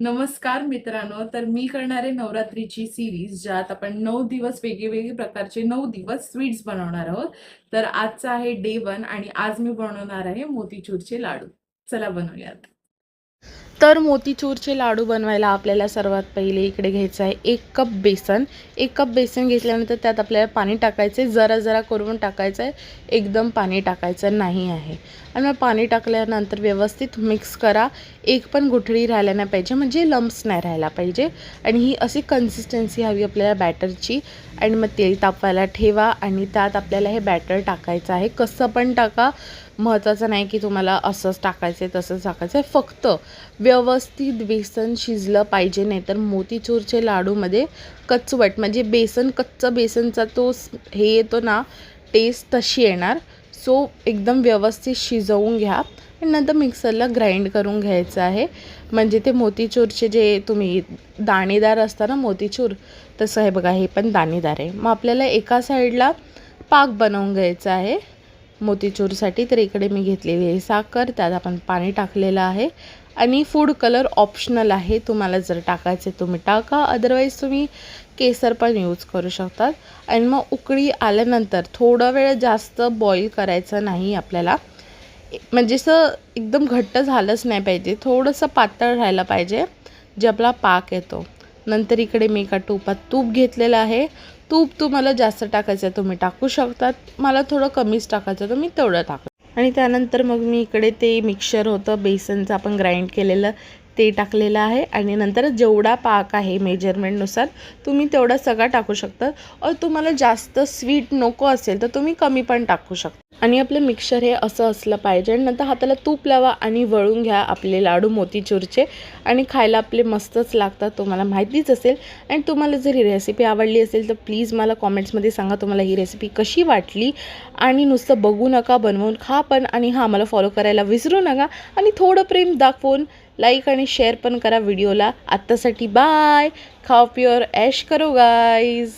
नमस्कार मित्रांनो, तर मी करणार आहे नवरात्रीची सीरीज ज्यात आपण 9 दिवस वेगवेगळे प्रकारचे 9 दिवस स्वीट्स बनवणार आहोत. तर आजचा आहे डे 1 आणि आज मी बनवणार आहे मोतीचूरचे लाडू. चला बनवूयात. तर मोतीचूरचे लाडू बनवायला आपल्याला सर्वात पहिले इकडे घ्यायचं आहे 1 कप बेसन. 1 कप बेसन घेतल्यानंतर त्यात आपल्याला पाणी टाकायचं आहे, जरा जरा करून टाकायचं आहे, एकदम पाणी टाकायचं नाही आहे. आणि मग पाणी टाकल्यानंतर व्यवस्थित मिक्स करा. एक पण गुठळी राहायला नाही पाहिजे, म्हणजे लम्प्स नाही राहायला पाहिजे. आणि ही अशी कन्सिस्टन्सी हवी आपल्याला बॅटरची. आणि मग तेल तापवायला ठेवा आणि त्यात आपल्याला हे बॅटर टाकायचं आहे. कसं पण टाका, महत्त्वाचं नाही की तुम्हाला असंच टाकायचं आहे तसंच टाकायचं आहे, फक्त व्यवस्थित बेसन शिजलं पाहिजे. नाही तर मोतीचूरचे लाडूमध्ये कचवट म्हणजे कच्चं बेसनचा तो हे येतो ना, टेस्ट तशी येणार. सो एकदम व्यवस्थित शिजवून घ्या आणि नंतर मिक्सरला ग्राइंड करून घ्यायचं आहे. म्हणजे ते मोतीचूरचे जे तुम्ही दाणेदार असतं ना मोतीचूर, तसं आहे बघा, हे पण दाणेदार आहे. मग आपल्याला एका साईडला पाक बनवून घ्यायचा आहे मोतीचूरसाठी. तर इकडे मी घेतलेली आहे साखर, त्यात आपण पाणी टाकलेलं आहे. आणि फूड कलर ऑप्शनल आहे, तुम्हाला जर टाकायचे तुम्ही टाका, अदरवाईज तुम्ही केसर पण यूज करू शकतात. आणि मग उकळी आल्यानंतर थोडा वेळ जास्त बॉईल करायचं नाही आपल्याला, म्हणजे असं एकदम घट्ट झालंच नाही पाहिजे, थोडंसं पातळ राहायला पाहिजे जे आपला पाक येतो. नंतर इकडे मी एका टोपात तूप घेतलेलं आहे. तूप तुम्हाला जास्त टाकायचं आहे तुम्ही टाकू शकतात, मला थोडं कमीच टाकायचं तर मी तेवढं टाकलं. आणि त्यानंतर मग मी इकडे ते मिक्सचर होतं बेसनचं आपण ग्राइंड केलेलं, ते टाकलेलं आहे. आणि नंतर जेवढा पाक आहे मेजरमेंटनुसार तुम्ही तेवढा सगळा टाकू शकता. और तुम्हाला जास्त स्वीट नको असेल तर तुम्ही कमी पण टाकू शकता. आणि आपलं मिक्सचर हे असं असलं पाहिजे. आणि नंतर हाताला तूप लावा आणि वळून घ्या आपले लाडू मोतीचूरचे, आणि खायला आपले मस्तच लागतात, तुम्हाला माहितीच असेल. आणि तुम्हाला जर ही रेसिपी आवडली असेल तर प्लीज मला कॉमेंट्समध्ये सांगा तुम्हाला ही रेसिपी कशी वाटली. आणि नुसतं बघू नका, बनवून खा पण. आणि हां, मला फॉलो करायला विसरू नका. आणि थोडं प्रेम दाखवून लाईक आणि शेअर पण करा व्हिडिओला. आत्तासाठी बाय. खाओ प्युअर ऐश करो गाईज.